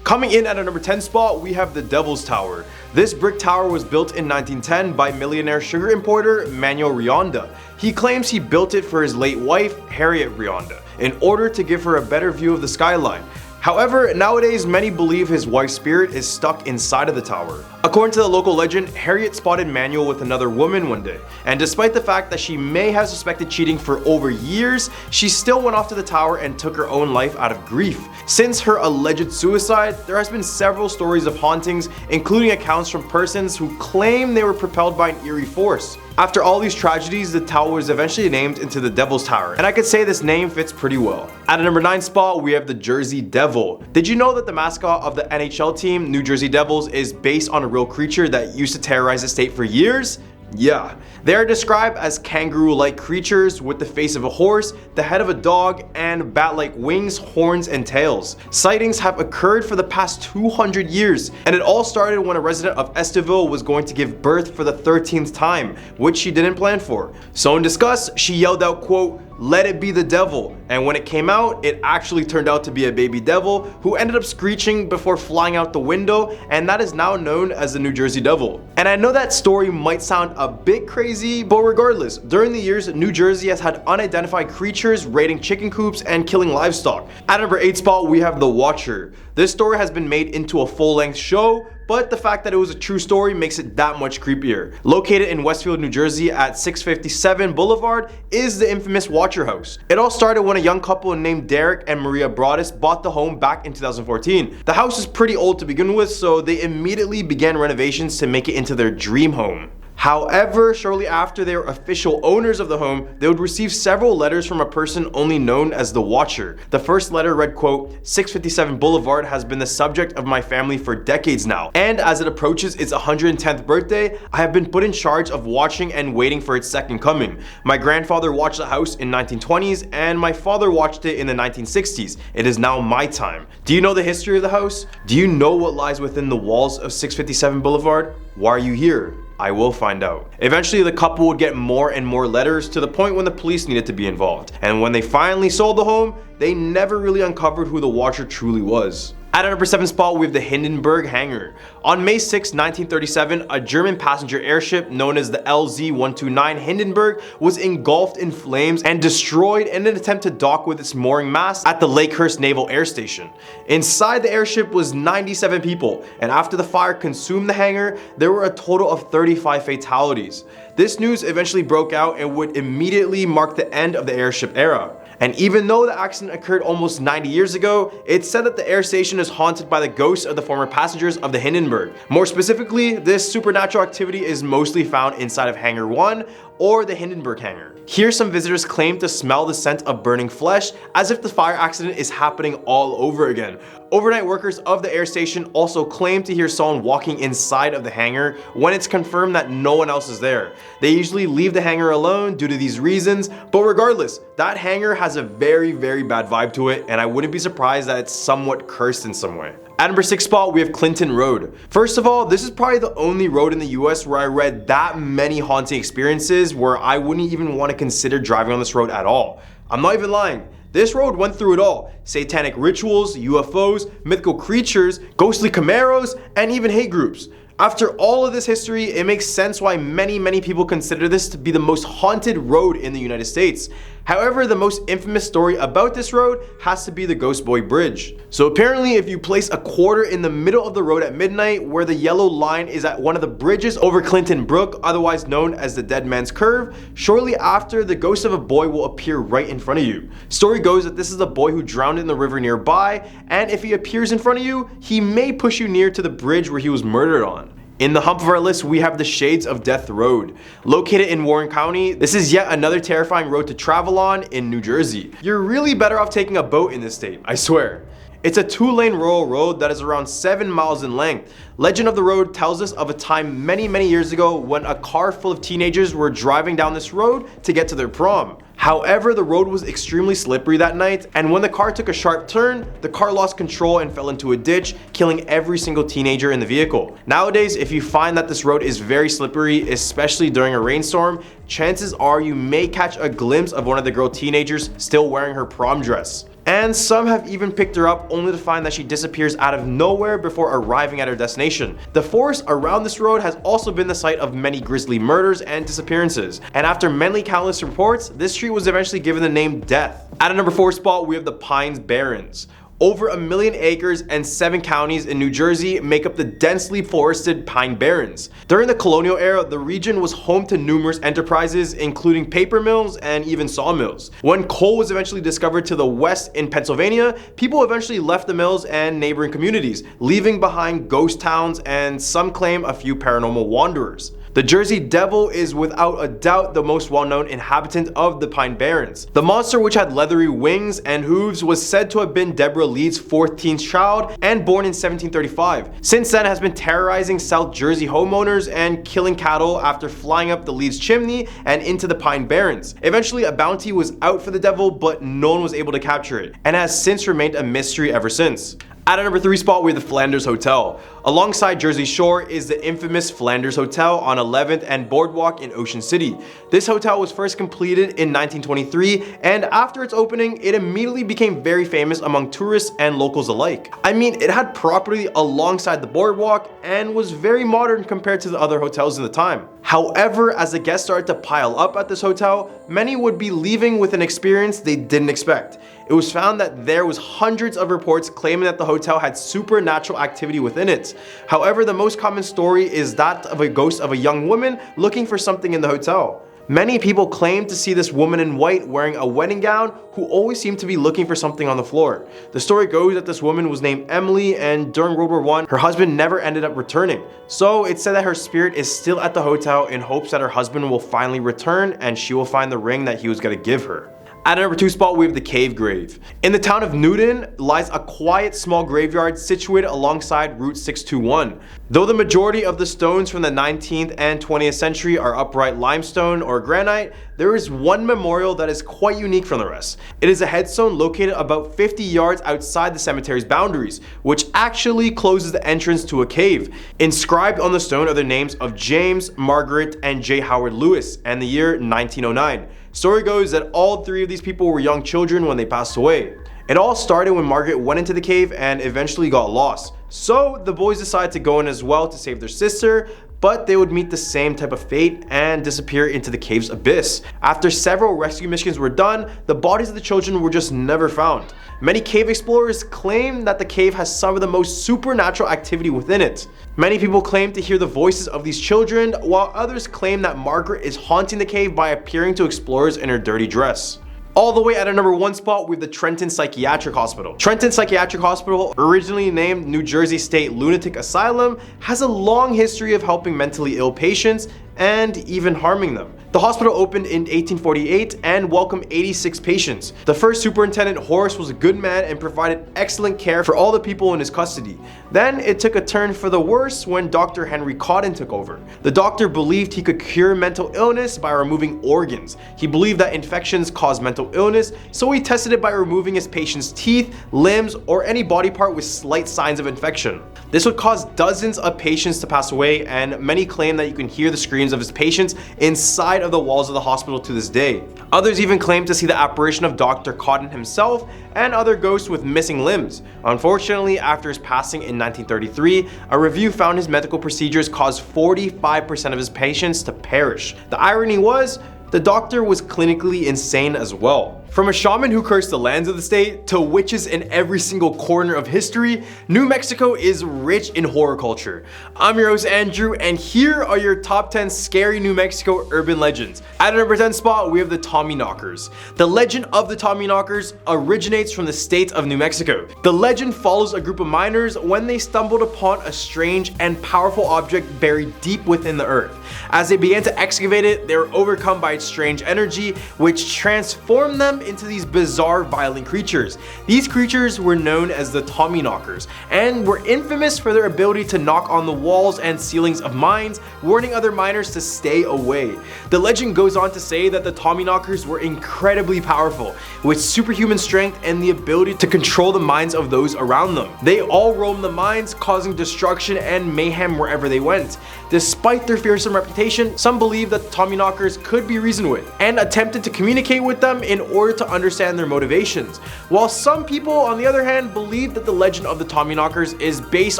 Coming in at a number 10 spot, we have the Devil's Tower. This brick tower was built in 1910 by millionaire sugar importer Manuel Rionda. He claims he built it for his late wife, Harriet Rionda, in order to give her a better view of the skyline. However, nowadays many believe his wife's spirit is stuck inside of the tower. According to the local legend, Harriet spotted Manuel with another woman one day, and despite the fact that she may have suspected cheating for over years, she still went off to the tower and took her own life out of grief. Since her alleged suicide, there has been several stories of hauntings, including accounts from persons who claim they were propelled by an eerie force. After all these tragedies, the tower was eventually named into the Devil's Tower, and I could say this name fits pretty well. At a number 9 spot, we have the Jersey Devil. Did you know that the mascot of the NHL team, New Jersey Devils, is based on a real creature that used to terrorize the state for years? Yeah. They are described as kangaroo-like creatures with the face of a horse, the head of a dog, and bat-like wings, horns, and tails. Sightings have occurred for the past 200 years, and it all started when a resident of Estiville was going to give birth for the 13th time, which she didn't plan for. So in disgust, she yelled out, quote, "Let it be the devil," and when it came out, it actually turned out to be a baby devil who ended up screeching before flying out the window, and that is now known as the New Jersey Devil. And I know that story might sound a bit crazy, but regardless, during the years, New Jersey has had unidentified creatures raiding chicken coops and killing livestock. At number 8 spot, we have the Watcher. This story has been made into a full-length show, but the fact that it was a true story makes it that much creepier. Located in Westfield, New Jersey at 657 Boulevard is the infamous Watcher House. It all started when a young couple named Derek and Maria Broadus bought the home back in 2014. The house is pretty old to begin with, so they immediately began renovations to make it into their dream home. However, shortly after they were official owners of the home, they would receive several letters from a person only known as the Watcher. The first letter read, quote, "657 Boulevard has been the subject of my family for decades now, and as it approaches its 110th birthday, I have been put in charge of watching and waiting for its second coming. My grandfather watched the house in 1920s, and my father watched it in the 1960s. It is now my time." Do you know the history of the house? Do you know what lies within the walls of 657 Boulevard? Why are you here? I will find out. Eventually, the couple would get more and more letters to the point when the police needed to be involved. And when they finally sold the home, they never really uncovered who the Watcher truly was. At a number 7 spot, we have the Hindenburg Hangar. On May 6, 1937, a German passenger airship known as the LZ-129 Hindenburg was engulfed in flames and destroyed in an attempt to dock with its mooring mast at the Lakehurst Naval Air Station. Inside the airship was 97 people, and after the fire consumed the hangar, there were a total of 35 fatalities. This news eventually broke out and would immediately mark the end of the airship era. And even though the accident occurred almost 90 years ago, it's said that the air station is haunted by the ghosts of the former passengers of the Hindenburg. More specifically, this supernatural activity is mostly found inside of Hangar 1 or the Hindenburg Hangar. Here, some visitors claim to smell the scent of burning flesh as if the fire accident is happening all over again. Overnight workers of the air station also claim to hear someone walking inside of the hangar when it's confirmed that no one else is there. They usually leave the hangar alone due to these reasons, but regardless, that hangar has a very bad vibe to it, and I wouldn't be surprised that it's somewhat cursed in some way. At number 6 spot, we have Clinton Road. First of all, this is probably the only road in the US where I read that many haunting experiences where I wouldn't even want to consider driving on this road at all. I'm not even lying. This road went through it all. Satanic rituals, UFOs, mythical creatures, ghostly Camaros, and even hate groups. After all of this history, it makes sense why many people consider this to be the most haunted road in the United States. However, the most infamous story about this road has to be the Ghost Boy Bridge. So apparently, if you place a quarter in the middle of the road at midnight where the yellow line is at one of the bridges over Clinton Brook, otherwise known as the Dead Man's Curve, shortly after, the ghost of a boy will appear right in front of you. Story goes that this is a boy who drowned in the river nearby, and if he appears in front of you, he may push you near to the bridge where he was murdered on. In the hump of our list, we have the Shades of Death Road. Located in Warren County, this is yet another terrifying road to travel on in New Jersey. You're really better off taking a boat in this state, I swear. It's a 2-lane rural road that is around 7 miles in length. Legend of the road tells us of a time many years ago when a car full of teenagers were driving down this road to get to their prom. However, the road was extremely slippery that night, and when the car took a sharp turn, the car lost control and fell into a ditch, killing every single teenager in the vehicle. Nowadays, if you find that this road is very slippery, especially during a rainstorm, chances are you may catch a glimpse of one of the girl teenagers still wearing her prom dress. and some have even picked her up only to find that she disappears out of nowhere before arriving at her destination. The forest around this road has also been the site of many grisly murders and disappearances, and after many countless reports, this street was eventually given the name Death. At a number 4 spot, we have the Pines Barrens. Over 1 million acres and 7 counties in New Jersey make up the densely forested Pine Barrens. During the colonial era, the region was home to numerous enterprises, including paper mills and even sawmills. When coal was eventually discovered to the west in Pennsylvania, people eventually left the mills and neighboring communities, leaving behind ghost towns and some claim a few paranormal wanderers. The Jersey Devil is without a doubt the most well-known inhabitant of the Pine Barrens. The monster, which had leathery wings and hooves, was said to have been Deborah Lee's 14th child and born in 1735. Since then has been terrorizing South Jersey homeowners and killing cattle after flying up the Lee's chimney and into the Pine Barrens. Eventually a bounty was out for the devil, but no one was able to capture it, and has since remained a mystery ever since. At a number 3 spot, we have the Flanders Hotel. Alongside Jersey Shore is the infamous Flanders Hotel on 11th and Boardwalk in Ocean City. This hotel was first completed in 1923, and after its opening, it immediately became very famous among tourists and locals alike. I mean, it had property alongside the boardwalk and was very modern compared to the other hotels in the time. However, as the guests started to pile up at this hotel, many would be leaving with an experience they didn't expect. It was found that there was hundreds of reports claiming that the hotel had supernatural activity within it. However, the most common story is that of a ghost of a young woman looking for something in the hotel. Many people claim to see this woman in white wearing a wedding gown who always seemed to be looking for something on the floor. The story goes that this woman was named Emily, and during World War I, her husband never ended up returning. So it's said that her spirit is still at the hotel in hopes that her husband will finally return and she will find the ring that he was going to give her. At a number 2 spot, we have the Cave Grave. In the town of Newton lies a quiet small graveyard situated alongside Route 621. Though the majority of the stones from the 19th and 20th century are upright limestone or granite, there is one memorial that is quite unique from the rest. It is a headstone located about 50 yards outside the cemetery's boundaries, which actually closes the entrance to a cave. Inscribed on the stone are the names of James, Margaret, and J. Howard Lewis, and the year 1909. Story goes that all 3 of these people were young children when they passed away. It all started when Margaret went into the cave and eventually got lost. So the boys decided to go in as well to save their sister, but they would meet the same type of fate and disappear into the cave's abyss. After several rescue missions were done, the bodies of the children were just never found. Many cave explorers claim that the cave has some of the most supernatural activity within it. Many people claim to hear the voices of these children, while others claim that Margaret is haunting the cave by appearing to explorers in her dirty dress. All the way at a number 1 spot, we have the Trenton Psychiatric Hospital. Trenton Psychiatric Hospital, originally named New Jersey State Lunatic Asylum, has a long history of helping mentally ill patients and even harming them. The hospital opened in 1848 and welcomed 86 patients. The first superintendent, Horace, was a good man and provided excellent care for all the people in his custody. Then it took a turn for the worse when Dr. Henry Cotton took over. The doctor believed he could cure mental illness by removing organs. He believed that infections caused mental illness, so he tested it by removing his patients' teeth, limbs, or any body part with slight signs of infection. This would cause dozens of patients to pass away, and many claim that you can hear the screams of his patients inside of the walls of the hospital to this day. Others even claim to see the apparition of Dr. Cotton himself and other ghosts with missing limbs. Unfortunately, after his passing in 1933, a review found his medical procedures caused 45% of his patients to perish. The irony was, the doctor was clinically insane as well. From a shaman who cursed the lands of the state to witches in every single corner of history, New Mexico is rich in horror culture. I'm your host Andrew, and here are your top 10 scary New Mexico urban legends. At a number 10 spot, we have the Tommyknockers. The legend of the Tommyknockers originates from the state of New Mexico. The legend follows a group of miners when they stumbled upon a strange and powerful object buried deep within the earth. As they began to excavate it, they were overcome by its strange energy, which transformed them into these bizarre, violent creatures. These creatures were known as the Tommyknockers and were infamous for their ability to knock on the walls and ceilings of mines, warning other miners to stay away. The legend goes on to say that the Tommyknockers were incredibly powerful, with superhuman strength and the ability to control the minds of those around them. They all roamed the mines, causing destruction and mayhem wherever they went. Despite their fearsome reputation, some believe that the Tommyknockers could be reasoned with and attempted to communicate with them in order order to understand their motivations, while some people, on the other hand, believe that the legend of the Tommyknockers is based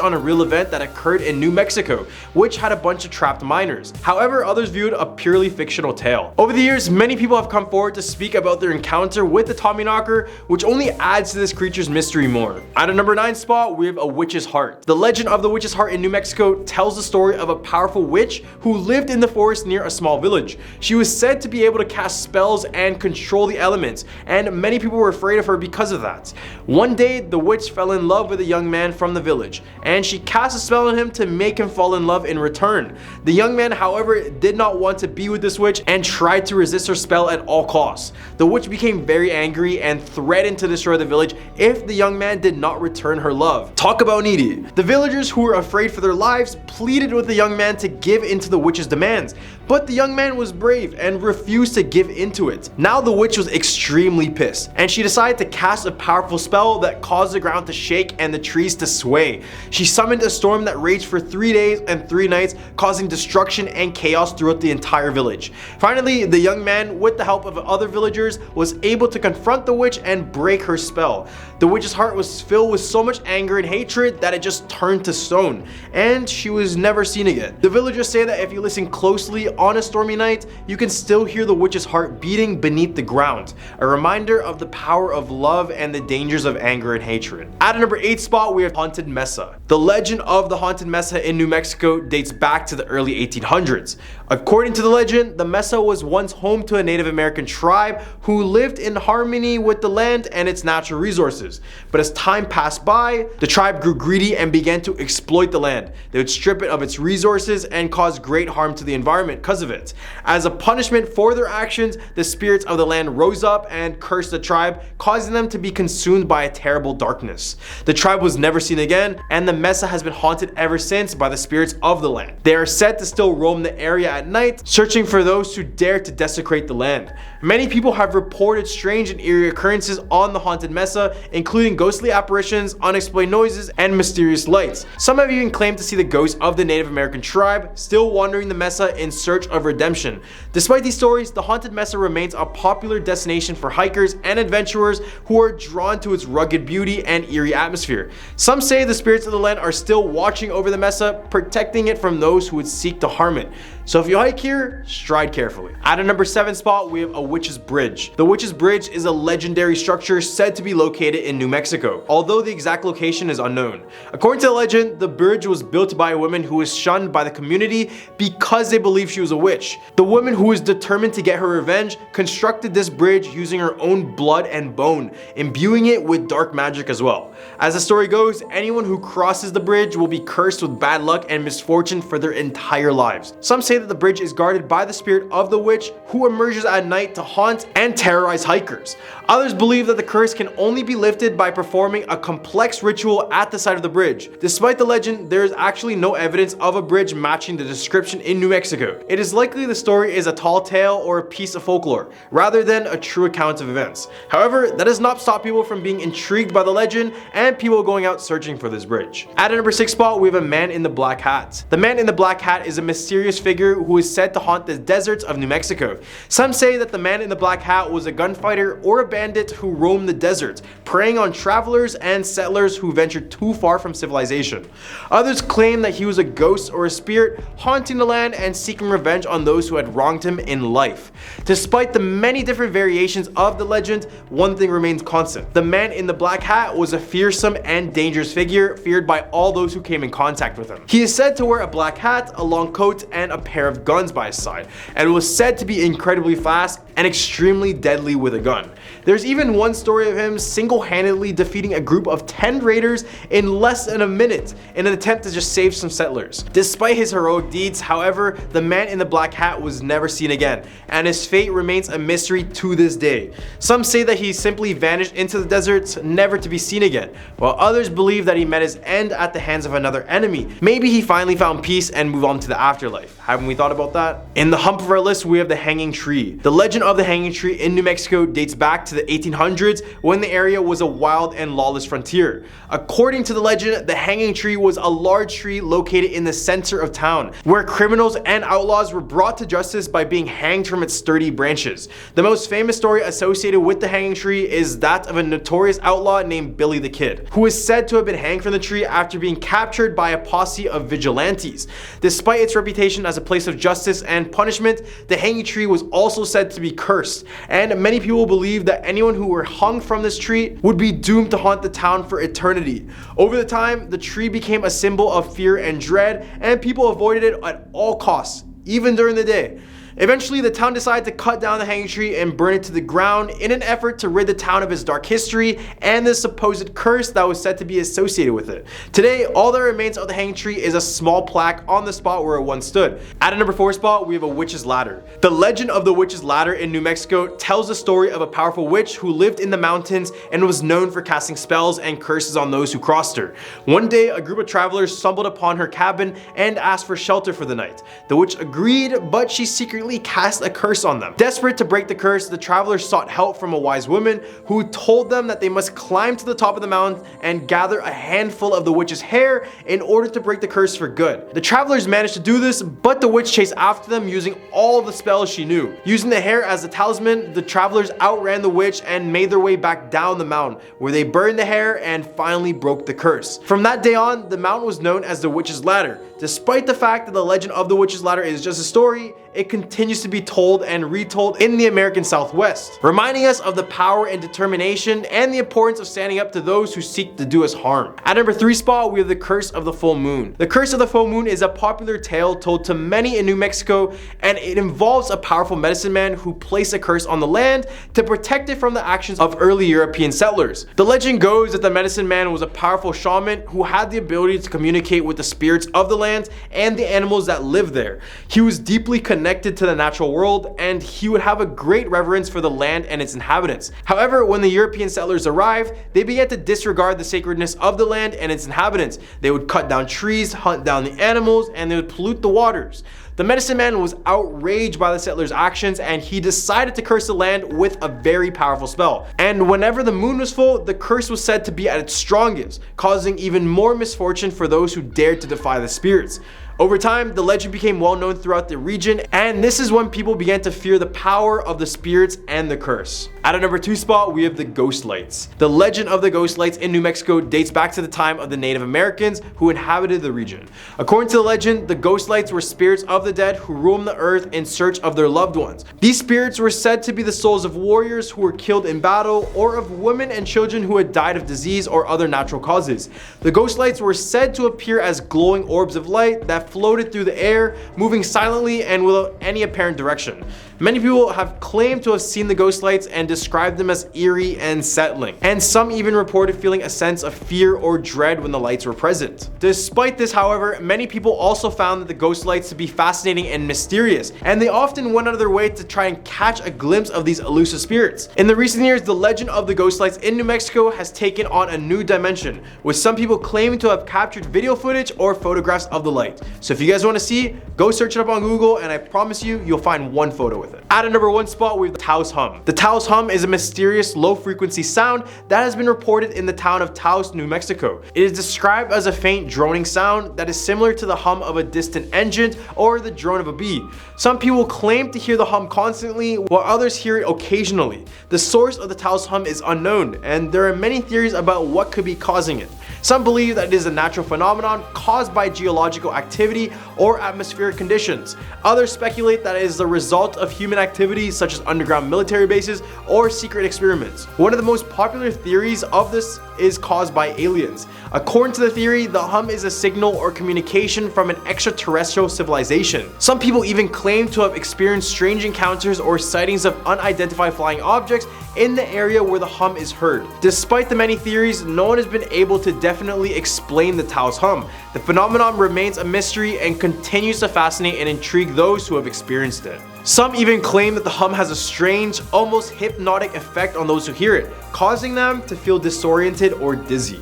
on a real event that occurred in New Mexico, which had a bunch of trapped miners. However, others viewed a purely fictional tale. Over the years, many people have come forward to speak about their encounter with the Tommyknocker, which only adds to this creature's mystery more. At a number 9 spot, we have a witch's heart. The legend of the witch's heart in New Mexico tells the story of a powerful witch who lived in the forest near a small village. She was said to be able to cast spells and control the elements, and many people were afraid of her because of that. One day, the witch fell in love with a young man from the village, and she cast a spell on him to make him fall in love in return. The young man, however, did not want to be with this witch and tried to resist her spell at all costs. The witch became very angry and threatened to destroy the village if the young man did not return her love. Talk about needy. The villagers, who were afraid for their lives, pleaded with the young man to give in to the witch's demands, but the young man was brave and refused to give into it. Now the witch was extremely pissed, and she decided to cast a powerful spell that caused the ground to shake and the trees to sway. She summoned a storm that raged for 3 days and 3 nights, causing destruction and chaos throughout the entire village. Finally, the young man, with the help of other villagers, was able to confront the witch and break her spell. The witch's heart was filled with so much anger and hatred that it just turned to stone, and she was never seen again. The villagers say that if you listen closely on a stormy night, you can still hear the witch's heart beating beneath the ground, a reminder of the power of love and the dangers of anger and hatred. At a number 8 spot, we have Haunted Mesa. The legend of the Haunted Mesa in New Mexico dates back to the early 1800s. According to the legend, the mesa was once home to a Native American tribe who lived in harmony with the land and its natural resources. But as time passed by, the tribe grew greedy and began to exploit the land. They would strip it of its resources and cause great harm to the environment because of it. As a punishment for their actions, the spirits of the land rose up and cursed the tribe, causing them to be consumed by a terrible darkness. The tribe was never seen again, and the mesa has been haunted ever since by the spirits of the land. They are said to still roam the area at night, searching for those who dare to desecrate the land. Many people have reported strange and eerie occurrences on the Haunted Mesa, including ghostly apparitions, unexplained noises, and mysterious lights. Some have even claimed to see the ghosts of the Native American tribe still wandering the mesa in search of redemption. Despite these stories, the Haunted Mesa remains a popular destination for hikers and adventurers who are drawn to its rugged beauty and eerie atmosphere. Some say the spirits of the land are still watching over the mesa, protecting it from those who would seek to harm it. So if you hike here, stride carefully. At a number 7 spot, we have a Witch's Bridge. The Witch's Bridge is a legendary structure said to be located in New Mexico, although the exact location is unknown. According to the legend, the bridge was built by a woman who was shunned by the community because they believed she was a witch. The woman, who was determined to get her revenge, constructed this bridge using her own blood and bone, imbuing it with dark magic as well. As the story goes, anyone who crosses the bridge will be cursed with bad luck and misfortune for their entire lives. Some say that the bridge is guarded by the spirit of the witch, who emerges at night to haunt and terrorize hikers. Others believe that the curse can only be lifted by performing a complex ritual at the side of the bridge. Despite the legend, there is actually no evidence of a bridge matching the description in New Mexico. It is likely the story is a tall tale or a piece of folklore, rather than a true account of events. However, that does not stop people from being intrigued by the legend and people going out searching for this bridge. At a number 6 spot, we have a man in the black hat. The man in the black hat is a mysterious figure who is said to haunt the deserts of New Mexico. Some say that the man in the black hat was a gunfighter or a bandit who roamed the deserts, preying on travelers and settlers who ventured too far from civilization. Others claim that he was a ghost or a spirit haunting the land and seeking revenge on those who had wronged him in life. Despite the many different variations of the legend, one thing remains constant. The man in the black hat was a fearsome and dangerous figure, feared by all those who came in contact with him. He is said to wear a black hat, a long coat, and a pair of guns by his side, and was said to be incredibly fast and extremely deadly with a gun. There's even one story of him single-handedly defeating a group of 10 raiders in less than a minute in an attempt to just save some settlers. Despite his heroic deeds, however, the man in the black hat was never seen again, and his fate remains a mystery to this day. Some say that he simply vanished into the deserts, never to be seen again, while others believe that he met his end at the hands of another enemy. Maybe he finally found peace and moved on to the afterlife. Haven't we thought about that? In the hump of our list, we have the hanging tree. The legend of the hanging tree in New Mexico dates back to the 1800s when the area was a wild and lawless frontier. According to the legend, the hanging tree was a large tree located in the center of town, where criminals and outlaws were brought to justice by being hanged from its sturdy branches. The most famous story associated with the hanging tree is that of a notorious outlaw named Billy the Kid, who is said to have been hanged from the tree after being captured by a posse of vigilantes. Despite its reputation as a place of justice and punishment, the hanging tree was also said to be cursed, and many people believe that anyone who were hung from this tree would be doomed to haunt the town for eternity. Over the time, the tree became a symbol of fear and dread, and people avoided it at all costs, even during the day. Eventually, the town decided to cut down the hanging tree and burn it to the ground in an effort to rid the town of its dark history and the supposed curse that was said to be associated with it. Today, all that remains of the hanging tree is a small plaque on the spot where it once stood. At a number 4 spot, we have a witch's ladder. The legend of the witch's ladder in New Mexico tells the story of a powerful witch who lived in the mountains and was known for casting spells and curses on those who crossed her. One day, a group of travelers stumbled upon her cabin and asked for shelter for the night. The witch agreed, but she secretly cast a curse on them. Desperate to break the curse, the travelers sought help from a wise woman who told them that they must climb to the top of the mountain and gather a handful of the witch's hair in order to break the curse for good. The travelers managed to do this, but the witch chased after them using all the spells she knew. Using the hair as a talisman, the travelers outran the witch and made their way back down the mountain, where they burned the hair and finally broke the curse. From that day on, the mountain was known as the witch's ladder. Despite the fact that the legend of the witch's ladder is just a story, it continues to be told and retold in the American Southwest, reminding us of the power and determination and the importance of standing up to those who seek to do us harm. At number 3 spot, we have the curse of the full moon. The curse of the full moon is a popular tale told to many in New Mexico, and it involves a powerful medicine man who placed a curse on the land to protect it from the actions of early European settlers. The legend goes that the medicine man was a powerful shaman who had the ability to communicate with the spirits of the land and the animals that live there. He was deeply connected to the natural world, and he would have a great reverence for the land and its inhabitants. However, when the European settlers arrived, they began to disregard the sacredness of the land and its inhabitants. They would cut down trees, hunt down the animals, and they would pollute the waters. The medicine man was outraged by the settlers' actions, and he decided to curse the land with a very powerful spell. And whenever the moon was full, the curse was said to be at its strongest, causing even more misfortune for those who dared to defy the spirits. Over time, the legend became well known throughout the region, and this is when people began to fear the power of the spirits and the curse. At a number 2 spot, we have the ghost lights. The legend of the ghost lights in New Mexico dates back to the time of the Native Americans who inhabited the region. According to the legend, the ghost lights were spirits of the dead who roamed the earth in search of their loved ones. These spirits were said to be the souls of warriors who were killed in battle, or of women and children who had died of disease or other natural causes. The ghost lights were said to appear as glowing orbs of light that floated through the air, moving silently and without any apparent direction. Many people have claimed to have seen the ghost lights and described them as eerie and settling, and some even reported feeling a sense of fear or dread when the lights were present. Despite this, however, many people also found that the ghost lights to be fascinating and mysterious, and they often went out of their way to try and catch a glimpse of these elusive spirits. In the recent years, the legend of the ghost lights in New Mexico has taken on a new dimension, with some people claiming to have captured video footage or photographs of the light. So if you guys want to see, go search it up on Google, and I promise you, you'll find one photo with it. At a number 1 spot, we have the Taos hum. The Taos hum is a mysterious low-frequency sound that has been reported in the town of Taos, New Mexico. It is described as a faint droning sound that is similar to the hum of a distant engine or the drone of a bee. Some people claim to hear the hum constantly, while others hear it occasionally. The source of the Taos hum is unknown, and there are many theories about what could be causing it. Some believe that it is a natural phenomenon caused by geological activity or atmospheric conditions. Others speculate that it is the result of human activities such as underground military bases or secret experiments. One of the most popular theories of this is caused by aliens. According to the theory, the hum is a signal or communication from an extraterrestrial civilization. Some people even claim to have experienced strange encounters or sightings of unidentified flying objects in the area where the hum is heard. Despite the many theories, no one has been able to definitely explain the Taos hum. The phenomenon remains a mystery and continues to fascinate and intrigue those who have experienced it. Some even claim that the hum has a strange, almost hypnotic effect on those who hear it, causing them to feel disoriented or dizzy.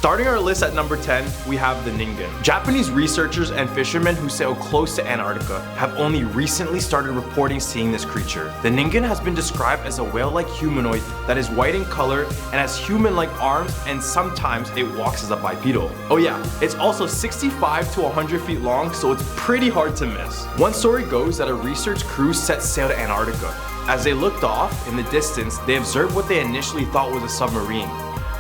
Starting our list at number 10, we have the Ningen. Japanese researchers and fishermen who sail close to Antarctica have only recently started reporting seeing this creature. The Ningen has been described as a whale-like humanoid that is white in color and has human-like arms, and sometimes it walks as a bipedal. Oh yeah, it's also 65 to 100 feet long, so it's pretty hard to miss. One story goes that a research crew set sail to Antarctica. As they looked off in the distance, they observed what they initially thought was a submarine.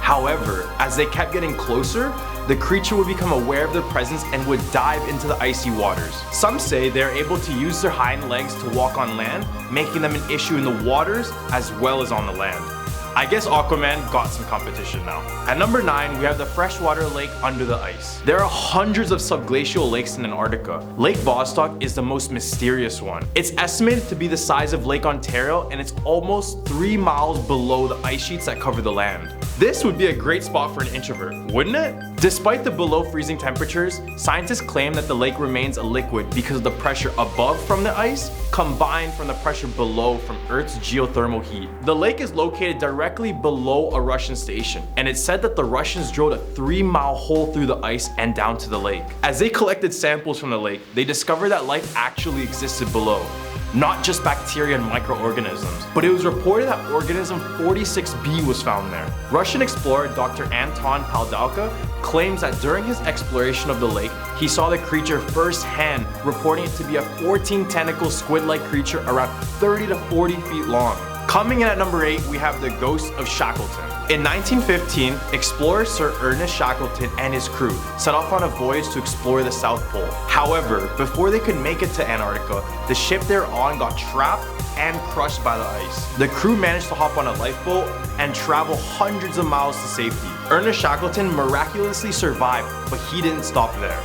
However, as they kept getting closer, the creature would become aware of their presence and would dive into the icy waters. Some say they're able to use their hind legs to walk on land, making them an issue in the waters as well as on the land. I guess Aquaman got some competition now. At number 9, we have the freshwater lake under the ice. There are hundreds of subglacial lakes in Antarctica. Lake Vostok is the most mysterious one. It's estimated to be the size of Lake Ontario, and it's almost 3 miles below the ice sheets that cover the land. This would be a great spot for an introvert, wouldn't it? Despite the below freezing temperatures, scientists claim that the lake remains a liquid because of the pressure above from the ice combined from the pressure below from Earth's geothermal heat. The lake is located directly below a Russian station, and it's said that the Russians drilled a 3-mile hole through the ice and down to the lake. As they collected samples from the lake, they discovered that life actually existed below. Not just bacteria and microorganisms, but it was reported that organism 46b was found there. Russian explorer Dr. Anton Paldalka claims that during his exploration of the lake, he saw the creature firsthand, reporting it to be a 14-tentacle squid-like creature around 30 to 40 feet long. Coming in at number 8, we have the ghost of Shackleton. In 1915, explorer Sir Ernest Shackleton and his crew set off on a voyage to explore the South Pole. However, before they could make it to Antarctica, the ship they were on got trapped and crushed by the ice. The crew managed to hop on a lifeboat and travel hundreds of miles to safety. Ernest Shackleton miraculously survived, but he didn't stop there.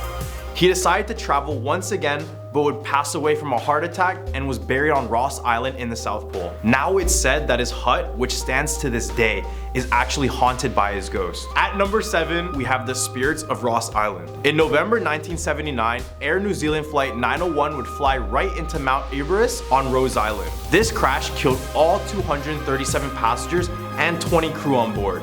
He decided to travel once again, but would pass away from a heart attack and was buried on Ross Island in the South Pole. Now it's said that his hut, which stands to this day, is actually haunted by his ghost. At number 7, we have the spirits of Ross Island. In November 1979, Air New Zealand Flight 901 would fly right into Mount Erebus on Ross Island. This crash killed all 237 passengers and 20 crew on board.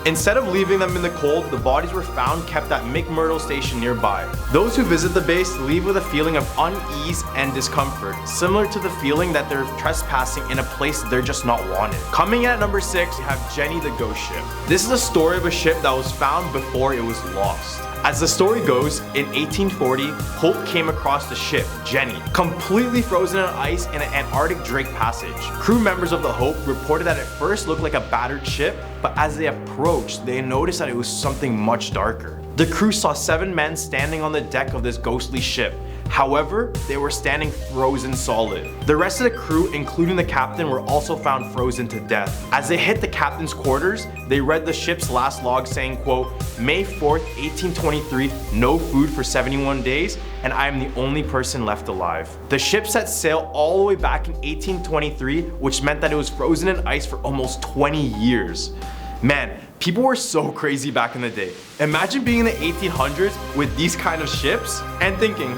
Instead of leaving them in the cold, the bodies were found kept at McMurdo Station nearby. Those who visit the base leave with a feeling of unease and discomfort, similar to the feeling that they're trespassing in a place they're just not wanted. Coming in at number 6, we have Jenny the Ghost Ship. This is a story of a ship that was found before it was lost. As the story goes, in 1840, Hope came across the ship, Jenny, completely frozen in ice in an Antarctic Drake Passage. Crew members of the Hope reported that it first looked like a battered ship, but as they approached, they noticed that it was something much darker. The crew saw 7 men standing on the deck of this ghostly ship. However, they were standing frozen solid. The rest of the crew, including the captain, were also found frozen to death. As they hit the captain's quarters, they read the ship's last log saying, quote, May 4th, 1823, no food for 71 days, and I am the only person left alive. The ship set sail all the way back in 1823, which meant that it was frozen in ice for almost 20 years. Man, people were so crazy back in the day. Imagine being in the 1800s with these kind of ships and thinking,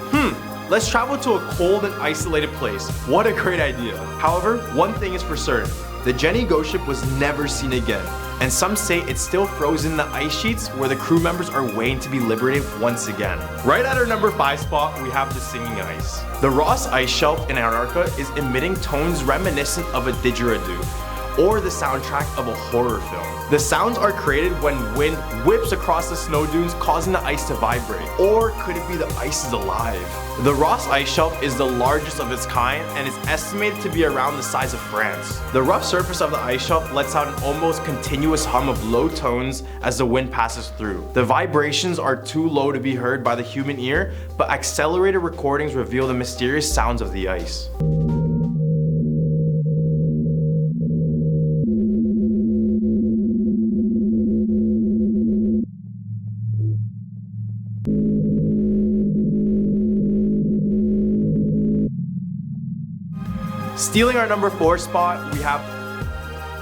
let's travel to a cold and isolated place. What a great idea. However, one thing is for certain, the Jenny ghost ship was never seen again. And some say it's still frozen in the ice sheets where the crew members are waiting to be liberated once again. Right at our number 5 spot, we have the singing ice. The Ross Ice Shelf in Antarctica is emitting tones reminiscent of a didgeridoo, or the soundtrack of a horror film. The sounds are created when wind whips across the snow dunes, causing the ice to vibrate. Or could it be the ice is alive? The Ross Ice Shelf is the largest of its kind and is estimated to be around the size of France. The rough surface of the ice shelf lets out an almost continuous hum of low tones as the wind passes through. The vibrations are too low to be heard by the human ear, but accelerated recordings reveal the mysterious sounds of the ice. Stealing our number 4 spot, we have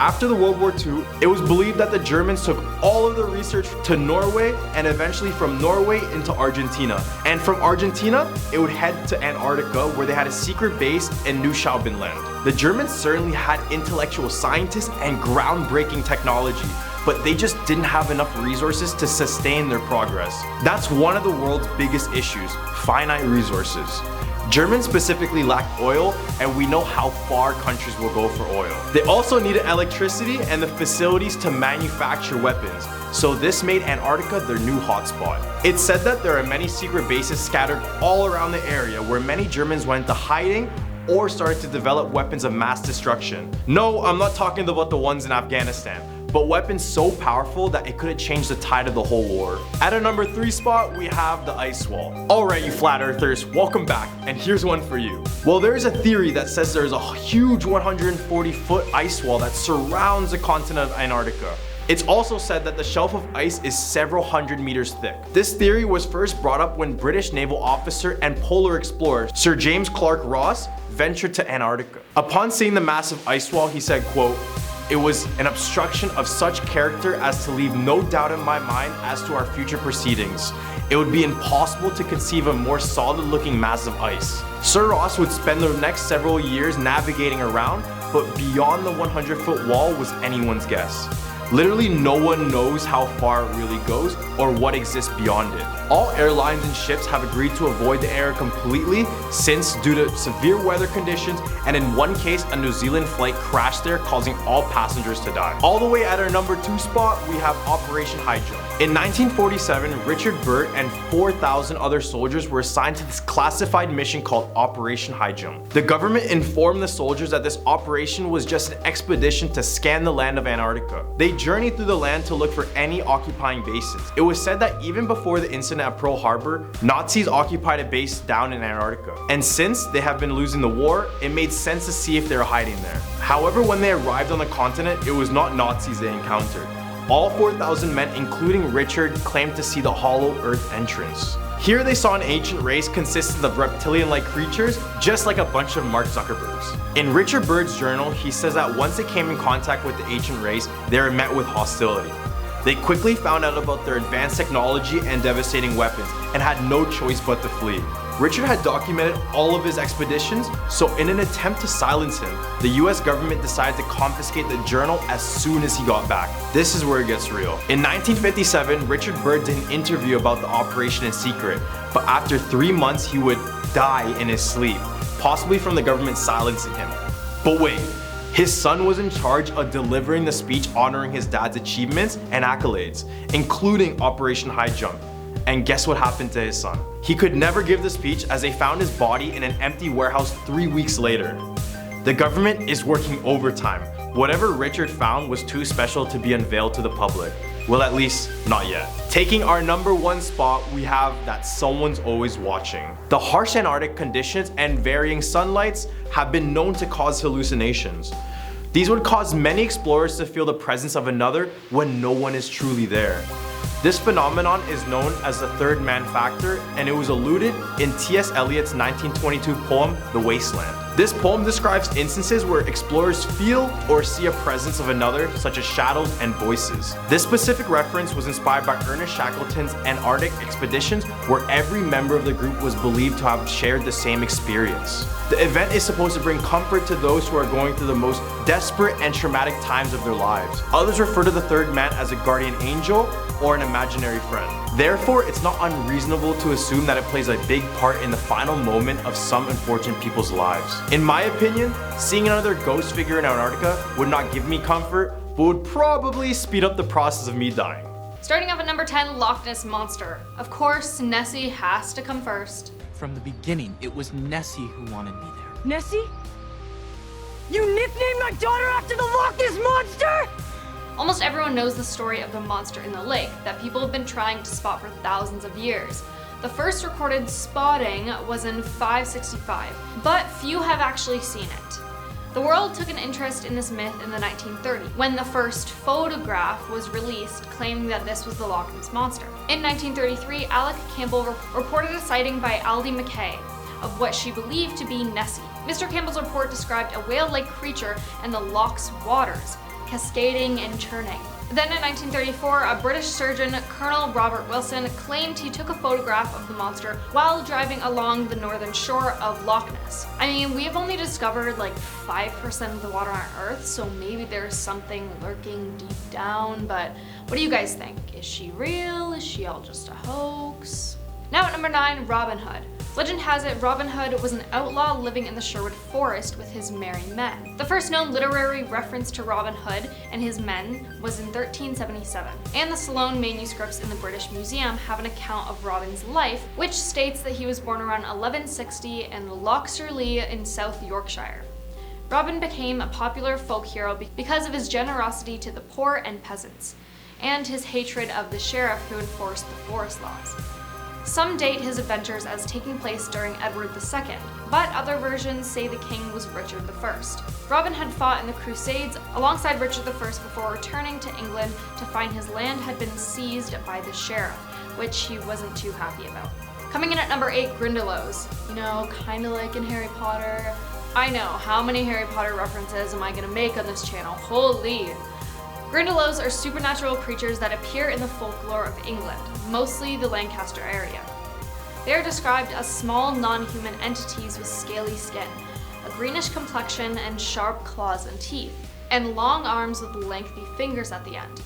After the World War II, it was believed that the Germans took all of the research to Norway and eventually from Norway into Argentina. And from Argentina, it would head to Antarctica where they had a secret base in New Schaubenland. The Germans certainly had intellectual scientists and groundbreaking technology, but they just didn't have enough resources to sustain their progress. That's one of the world's biggest issues, finite resources. Germans specifically lacked oil, and we know how far countries will go for oil. They also needed electricity and the facilities to manufacture weapons, so this made Antarctica their new hotspot. It's said that there are many secret bases scattered all around the area where many Germans went into hiding or started to develop weapons of mass destruction. No, I'm not talking about the ones in Afghanistan, but weapons so powerful that it could have changed the tide of the whole war. At our number 3 spot, we have the ice wall. Alright, you flat earthers, welcome back, and here's one for you. Well, there is a theory that says there's a huge 140-foot ice wall that surrounds the continent of Antarctica. It's also said that the shelf of ice is several hundred meters thick. This theory was first brought up when British naval officer and polar explorer Sir James Clark Ross ventured to Antarctica. Upon seeing the massive ice wall, he said, quote, "It was an obstruction of such character as to leave no doubt in my mind as to our future proceedings. It would be impossible to conceive a more solid-looking mass of ice." Sir Ross would spend the next several years navigating around, but beyond the 100-foot wall was anyone's guess. Literally no one knows how far it really goes or what exists beyond it. All airlines and ships have agreed to avoid the area completely since, due to severe weather conditions, and in one case a New Zealand flight crashed there, causing all passengers to die. All the way at our number 2 spot, we have Operation High Jump. In 1947, Richard Burt and 4,000 other soldiers were assigned to this classified mission called Operation High Jump. The government informed the soldiers that this operation was just an expedition to scan the land of Antarctica. They journeyed through the land to look for any occupying bases. It was said that even before the incident at Pearl Harbor, Nazis occupied a base down in Antarctica. And since they have been losing the war, it made sense to see if they were hiding there. However, when they arrived on the continent, it was not Nazis they encountered. All 4,000 men, including Richard, claimed to see the hollow earth entrance. Here they saw an ancient race consisting of reptilian-like creatures, just like a bunch of Mark Zuckerbergs. In Richard Burt's journal, he says that once they came in contact with the ancient race, they were met with hostility. They quickly found out about their advanced technology and devastating weapons, and had no choice but to flee. Richard had documented all of his expeditions, so in an attempt to silence him, the US government decided to confiscate the journal as soon as he got back. This is where it gets real. In 1957, Richard Burt did an interview about the operation in secret, but after 3 months he would die in his sleep, possibly from the government silencing him. But wait, his son was in charge of delivering the speech honoring his dad's achievements and accolades, including Operation High Jump. And guess what happened to his son? He could never give the speech as they found his body in an empty warehouse 3 weeks later. The government is working overtime. Whatever Richard found was too special to be unveiled to the public. Well, at least not yet. Taking our number 1 spot, we have that someone's always watching. The harsh Antarctic conditions and varying sunlights have been known to cause hallucinations. These would cause many explorers to feel the presence of another when no one is truly there. This phenomenon is known as the third man factor, and it was alluded in T.S. Eliot's 1922 poem, The Wasteland. This poem describes instances where explorers feel or see a presence of another, such as shadows and voices. This specific reference was inspired by Ernest Shackleton's Antarctic expeditions, where every member of the group was believed to have shared the same experience. The event is supposed to bring comfort to those who are going through the most desperate and traumatic times of their lives. Others refer to the third man as a guardian angel or an imaginary friend. Therefore, it's not unreasonable to assume that it plays a big part in the final moment of some unfortunate people's lives. In my opinion, seeing another ghost figure in Antarctica would not give me comfort, but would probably speed up the process of me dying. Starting off at number 10, Loch Ness Monster. Of course, Nessie has to come first. From the beginning, it was Nessie who wanted me there. Nessie? You nicknamed my daughter after the Loch Ness Monster?! Almost everyone knows the story of the monster in the lake that people have been trying to spot for thousands of years. The first recorded spotting was in 565, but few have actually seen it. The world took an interest in this myth in the 1930s, when the first photograph was released claiming that this was the Loch Ness Monster. In 1933, Alec Campbell reported a sighting by Aldi McKay of what she believed to be Nessie. Mr. Campbell's report described a whale-like creature in the loch's waters. cascading and churning. Then in 1934, a British surgeon, Colonel Robert Wilson, claimed he took a photograph of the monster while driving along the northern shore of Loch Ness. I mean, we have only discovered like 5% of the water on Earth, so maybe there's something lurking deep down, but what do you guys think? Is she real? Is she all just a hoax? Now at number 9, Robin Hood. Legend has it Robin Hood was an outlaw living in the Sherwood Forest with his merry men. The first known literary reference to Robin Hood and his men was in 1377, and the Ceylon manuscripts in the British Museum have an account of Robin's life, which states that he was born around 1160 in Lochsirlee in South Yorkshire. Robin became a popular folk hero because of his generosity to the poor and peasants, and his hatred of the sheriff who enforced the forest laws. Some date his adventures as taking place during Edward II, but other versions say the king was Richard I. Robin had fought in the Crusades alongside Richard I before returning to England to find his land had been seized by the sheriff, which he wasn't too happy about. Coming in at number 8, Grindylows. You know, kinda like in Harry Potter. I know, how many Harry Potter references am I gonna make on this channel? Holy! Grindylows are supernatural creatures that appear in the folklore of England, mostly the Lancaster area. They are described as small, non-human entities with scaly skin, a greenish complexion and sharp claws and teeth, and long arms with lengthy fingers at the end.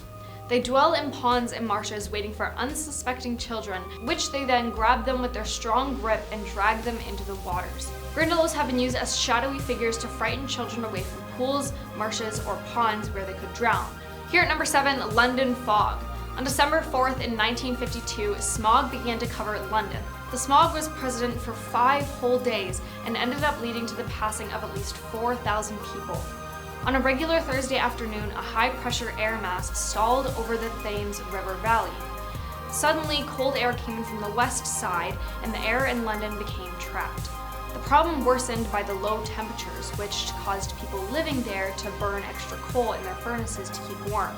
They dwell in ponds and marshes waiting for unsuspecting children, which they then grab them with their strong grip and drag them into the waters. Grindylows have been used as shadowy figures to frighten children away from pools, marshes, or ponds where they could drown. Here at number 7, London Fog. On December 4th in 1952, smog began to cover London. The smog was present for 5 whole days and ended up leading to the passing of at least 4,000 people. On a regular Thursday afternoon, a high-pressure air mass stalled over the Thames River Valley. Suddenly, cold air came in from the west side, and the air in London became trapped. The problem worsened by the low temperatures, which caused people living there to burn extra coal in their furnaces to keep warm.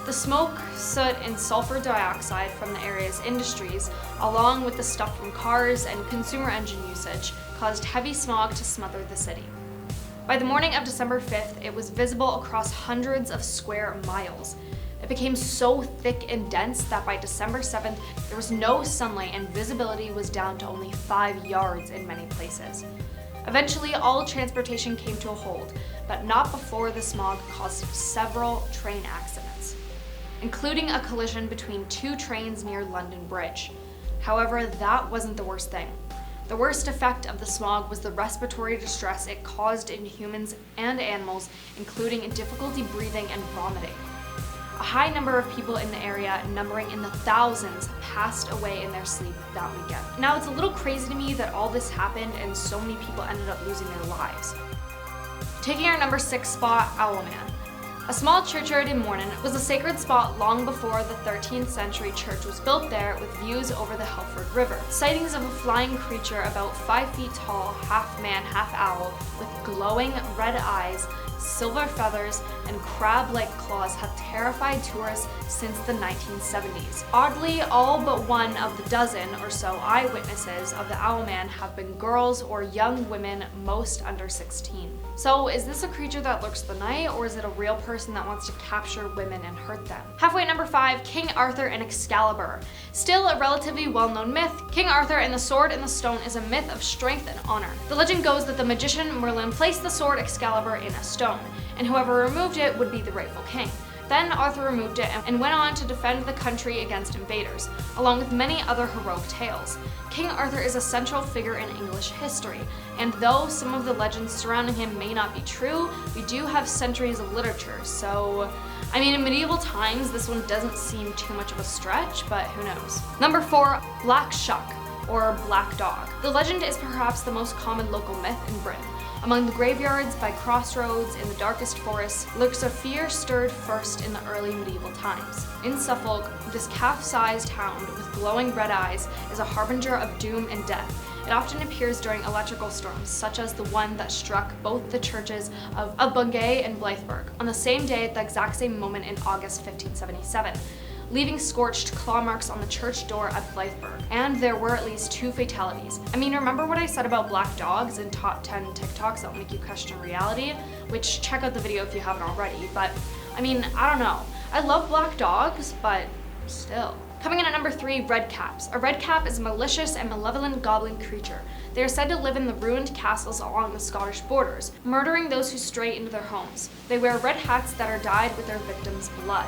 The smoke, soot, and sulfur dioxide from the area's industries, along with the stuff from cars and consumer engine usage, caused heavy smog to smother the city. By the morning of December 5th, it was visible across hundreds of square miles. It became so thick and dense that by December 7th, there was no sunlight and visibility was down to only 5 yards in many places. Eventually, all transportation came to a halt, but not before the smog caused several train accidents, including a collision between 2 trains near London Bridge. However, that wasn't the worst thing. The worst effect of the smog was the respiratory distress it caused in humans and animals, including difficulty breathing and vomiting. A high number of people in the area, numbering in the thousands, passed away in their sleep that weekend. Now, it's a little crazy to me that all this happened and so many people ended up losing their lives. Taking our number 6 spot, Owlman. A small churchyard in Mornin was a sacred spot long before the 13th century church was built there, with views over the Helford River. Sightings of a flying creature about 5 feet tall, half man, half owl, with glowing red eyes, silver feathers, and crab-like claws have terrified tourists since the 1970s. Oddly, all but one of the dozen or so eyewitnesses of the Owlman have been girls or young women, most under 16. So is this a creature that lurks the night, or is it a real person that wants to capture women and hurt them? Halfway at number 5, King Arthur and Excalibur. Still a relatively well-known myth, King Arthur and the Sword and the Stone is a myth of strength and honor. The legend goes that the magician Merlin placed the sword Excalibur in a stone, and whoever removed it would be the rightful king. Then Arthur removed it and went on to defend the country against invaders, along with many other heroic tales. King Arthur is a central figure in English history, and though some of the legends surrounding him may not be true, we do have centuries of literature, so I mean, in medieval times, this one doesn't seem too much of a stretch, but who knows. Number 4, Black Shuck, or Black Dog. The legend is perhaps the most common local myth in Britain. Among the graveyards, by crossroads, in the darkest forests, lurks a fear stirred first in the early medieval times. In Suffolk, this calf-sized hound with glowing red eyes is a harbinger of doom and death. It often appears during electrical storms, such as the one that struck both the churches of Bungay and Blytheburg on the same day at the exact same moment in August 1577. leaving scorched claw marks on the church door at Blytheburg. And there were at least 2 fatalities. I mean, remember what I said about black dogs and top 10 TikToks that will make you question reality? Which, check out the video if you haven't already, but I mean, I don't know. I love black dogs, but still. Coming in at number 3, red caps. A red cap is a malicious and malevolent goblin creature. They are said to live in the ruined castles along the Scottish borders, murdering those who stray into their homes. They wear red hats that are dyed with their victims' blood.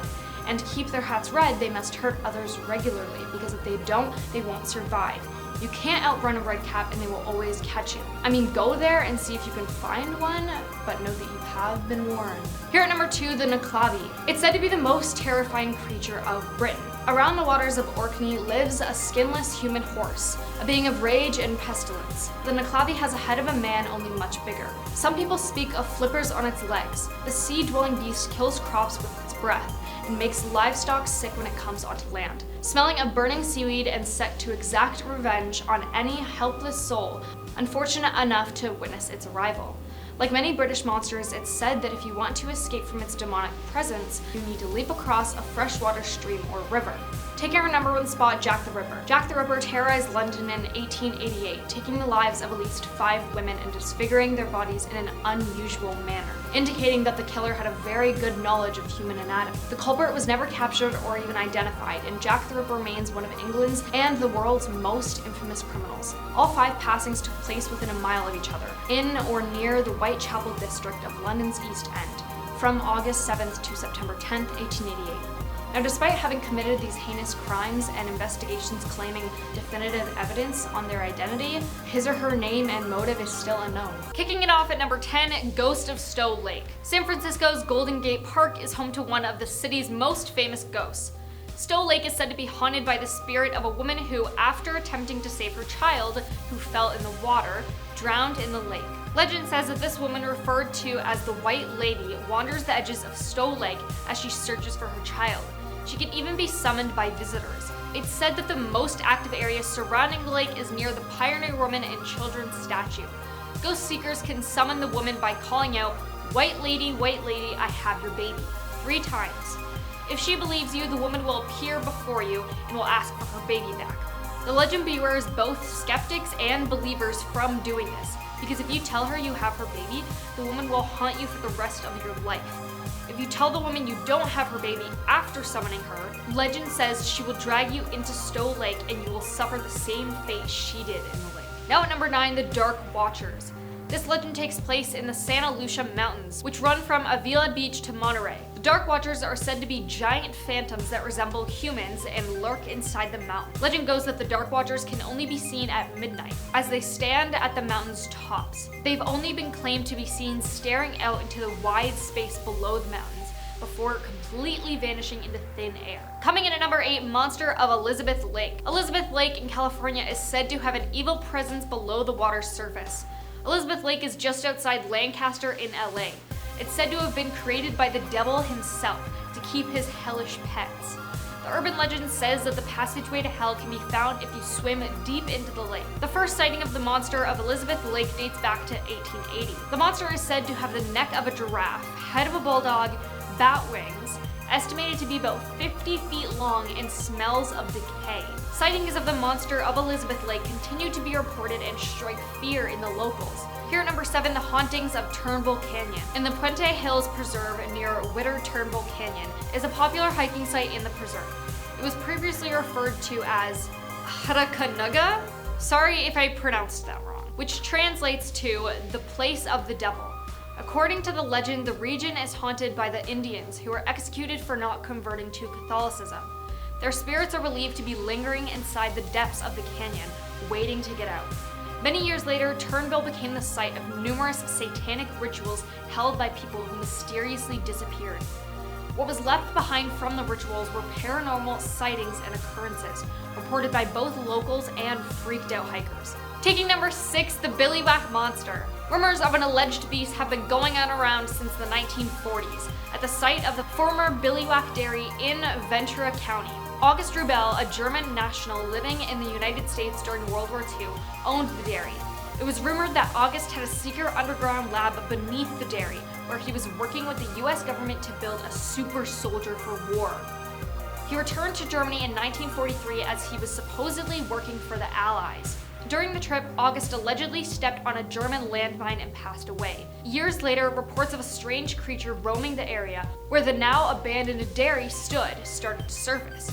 And to keep their hats red, they must hurt others regularly, because if they don't, they won't survive. You can't outrun a red cap and they will always catch you. I mean, go there and see if you can find one, but know that you have been warned. Here at number 2, the Nuclavi. It's said to be the most terrifying creature of Britain. Around the waters of Orkney lives a skinless human horse, a being of rage and pestilence. The Nuclavi has a head of a man, only much bigger. Some people speak of flippers on its legs. The sea-dwelling beast kills crops with its breath and makes livestock sick when it comes onto land, smelling of burning seaweed and set to exact revenge on any helpless soul unfortunate enough to witness its arrival. Like many British monsters, it's said that if you want to escape from its demonic presence, you need to leap across a freshwater stream or river. Taking our number 1 spot, Jack the Ripper. Jack the Ripper terrorized London in 1888, taking the lives of at least 5 women and disfiguring their bodies in an unusual manner, indicating that the killer had a very good knowledge of human anatomy. The culprit was never captured or even identified, and Jack the Ripper remains one of England's and the world's most infamous criminals. All 5 passings took place within a mile of each other, in or near the Whitechapel district of London's East End, from August 7th to September 10th, 1888. Now, despite having committed these heinous crimes and investigations claiming definitive evidence on their identity, his or her name and motive is still unknown. Kicking it off at number 10, Ghost of Stowe Lake. San Francisco's Golden Gate Park is home to one of the city's most famous ghosts. Stowe Lake is said to be haunted by the spirit of a woman who, after attempting to save her child, who fell in the water, drowned in the lake. Legend says that this woman, referred to as the White Lady, wanders the edges of Stowe Lake as she searches for her child. She can even be summoned by visitors. It's said that the most active area surrounding the lake is near the Pioneer Woman and Children's statue. Ghost seekers can summon the woman by calling out, White Lady, I have your baby," 3 times. If she believes you, the woman will appear before you and will ask for her baby back. The legend bewars both skeptics and believers from doing this, because if you tell her you have her baby, the woman will haunt you for the rest of your life. If you tell the woman you don't have her baby after summoning her, legend says she will drag you into Stowe Lake and you will suffer the same fate she did in the lake. Now at number 9, the Dark Watchers. This legend takes place in the Santa Lucia Mountains, which run from Avila Beach to Monterey. The Dark Watchers are said to be giant phantoms that resemble humans and lurk inside the mountain. Legend goes that the Dark Watchers can only be seen at midnight, as they stand at the mountain's tops. They've only been claimed to be seen staring out into the wide space below the mountains, before completely vanishing into thin air. Coming in at number 8, Monster of Elizabeth Lake. Elizabeth Lake in California is said to have an evil presence below the water's surface. Elizabeth Lake is just outside Lancaster in LA. It's said to have been created by the devil himself to keep his hellish pets. The urban legend says that the passageway to hell can be found if you swim deep into the lake. The first sighting of the monster of Elizabeth Lake dates back to 1880. The monster is said to have the neck of a giraffe, head of a bulldog, bat wings, estimated to be about 50 feet long, and smells of decay. Sightings of the monster of Elizabeth Lake continue to be reported and strike fear in the locals. Here at number 7, the hauntings of Turnbull Canyon. In the Puente Hills Preserve near Witter Turnbull Canyon is a popular hiking site in the preserve. It was previously referred to as Harakanuga, sorry if I pronounced that wrong, which translates to the place of the devil. According to the legend, the region is haunted by the Indians who were executed for not converting to Catholicism. Their spirits are believed to be lingering inside the depths of the canyon, waiting to get out. Many years later, Turnbull became the site of numerous satanic rituals held by people who mysteriously disappeared. What was left behind from the rituals were paranormal sightings and occurrences, reported by both locals and freaked out hikers. Taking number 6, the Billywhack Monster. Rumors of an alleged beast have been going on around since the 1940s at the site of the former Billywhack Dairy in Ventura County. August Rubel, a German national living in the United States during World War II, owned the dairy. It was rumored that August had a secret underground lab beneath the dairy, where he was working with the US government to build a super soldier for war. He returned to Germany in 1943 as he was supposedly working for the Allies. During the trip, August allegedly stepped on a German landmine and passed away. Years later, reports of a strange creature roaming the area where the now abandoned dairy stood started to surface.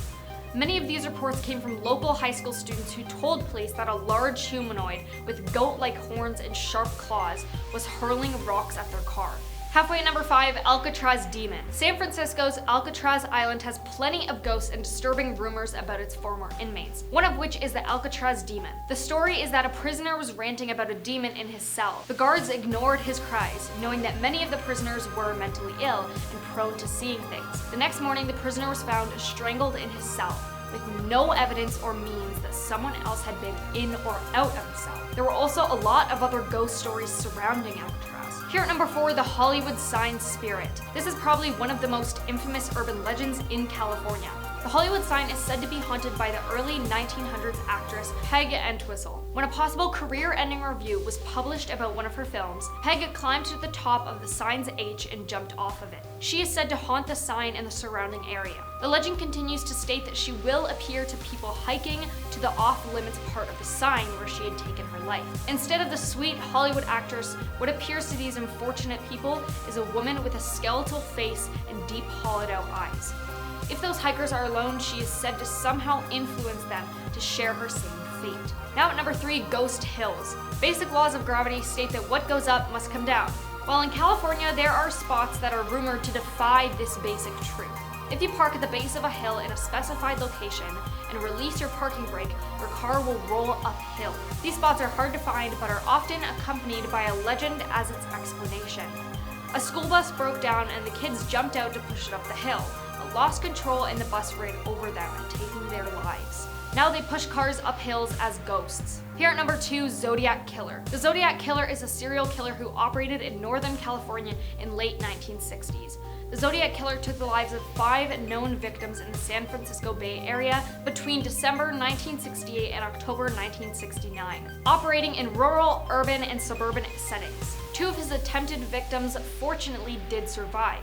Many of these reports came from local high school students who told police that a large humanoid with goat-like horns and sharp claws was hurling rocks at their car. Halfway at number 5, Alcatraz Demon. San Francisco's Alcatraz Island has plenty of ghosts and disturbing rumors about its former inmates, one of which is the Alcatraz Demon. The story is that a prisoner was ranting about a demon in his cell. The guards ignored his cries, knowing that many of the prisoners were mentally ill and prone to seeing things. The next morning, the prisoner was found strangled in his cell, with no evidence or means that someone else had been in or out of the cell. There were also a lot of other ghost stories surrounding Alcatraz. Here at number 4, the Hollywood sign spirit. This is probably one of the most infamous urban legends in California. The Hollywood sign is said to be haunted by the early 1900s actress Peg Entwistle. When a possible career-ending review was published about one of her films, Peg climbed to the top of the sign's H and jumped off of it. She is said to haunt the sign and the surrounding area. The legend continues to state that she will appear to people hiking to the off-limits part of the sign where she had taken her life. Instead of the sweet Hollywood actress, what appears to these unfortunate people is a woman with a skeletal face and deep hollowed-out eyes. If those hikers are alone, she is said to somehow influence them to share her same fate. Now at number 3, Ghost Hills. Basic laws of gravity state that what goes up must come down. While in California, there are spots that are rumored to defy this basic truth. If you park at the base of a hill in a specified location and release your parking brake, your car will roll uphill. These spots are hard to find but are often accompanied by a legend as its explanation. A school bus broke down and the kids jumped out to push it up the hill, but lost control and the bus ran over them, taking their lives. Now they push cars up hills as ghosts. Here at number 2, Zodiac Killer. The Zodiac Killer is a serial killer who operated in Northern California in late 1960s. The Zodiac Killer took the lives of 5 known victims in the San Francisco Bay Area between December 1968 and October 1969, operating in rural, urban, and suburban settings. 2 of his attempted victims fortunately did survive.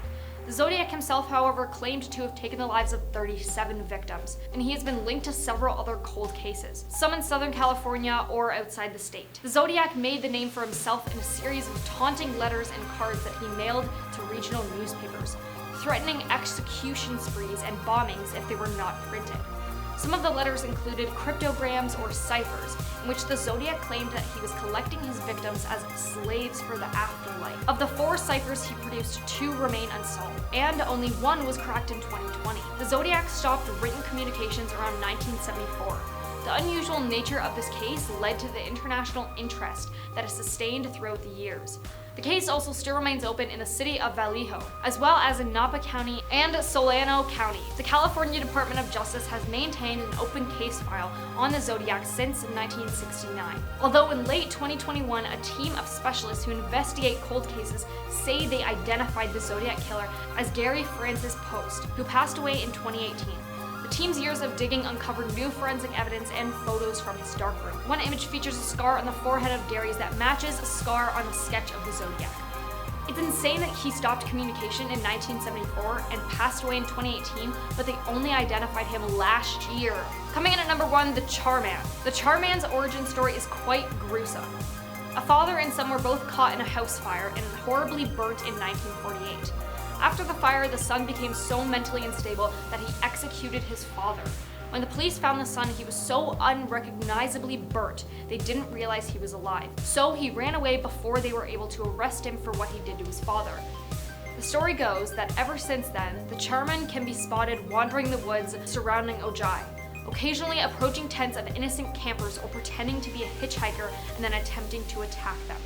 The Zodiac himself, however, claimed to have taken the lives of 37 victims, and he has been linked to several other cold cases, some in Southern California or outside the state. The Zodiac made the name for himself in a series of taunting letters and cards that he mailed to regional newspapers, threatening execution sprees and bombings if they were not printed. Some of the letters included cryptograms or ciphers, in which the Zodiac claimed that he was collecting his victims as slaves for the afterlife. Of the 4 ciphers he produced, 2 remain unsolved, and only 1 was cracked in 2020. The Zodiac stopped written communications around 1974. The unusual nature of this case led to the international interest that has sustained throughout the years. The case also still remains open in the city of Vallejo, as well as in Napa County and Solano County. The California Department of Justice has maintained an open case file on the Zodiac since 1969. Although in late 2021, a team of specialists who investigate cold cases say they identified the Zodiac Killer as Gary Francis Post, who passed away in 2018. The team's years of digging uncovered new forensic evidence and photos from his darkroom. One image features a scar on the forehead of Gary's that matches a scar on the sketch of the Zodiac. It's insane that he stopped communication in 1974 and passed away in 2018, but they only identified him last year. Coming in at number 1, the Charman. The Charman's origin story is quite gruesome. A father and son were both caught in a house fire and horribly burnt in 1948. After the fire, the son became so mentally unstable that he executed his father. When the police found the son, he was so unrecognizably burnt, they didn't realize he was alive. So he ran away before they were able to arrest him for what he did to his father. The story goes that ever since then, the Charman can be spotted wandering the woods surrounding Ojai, occasionally approaching tents of innocent campers or pretending to be a hitchhiker and then attempting to attack them.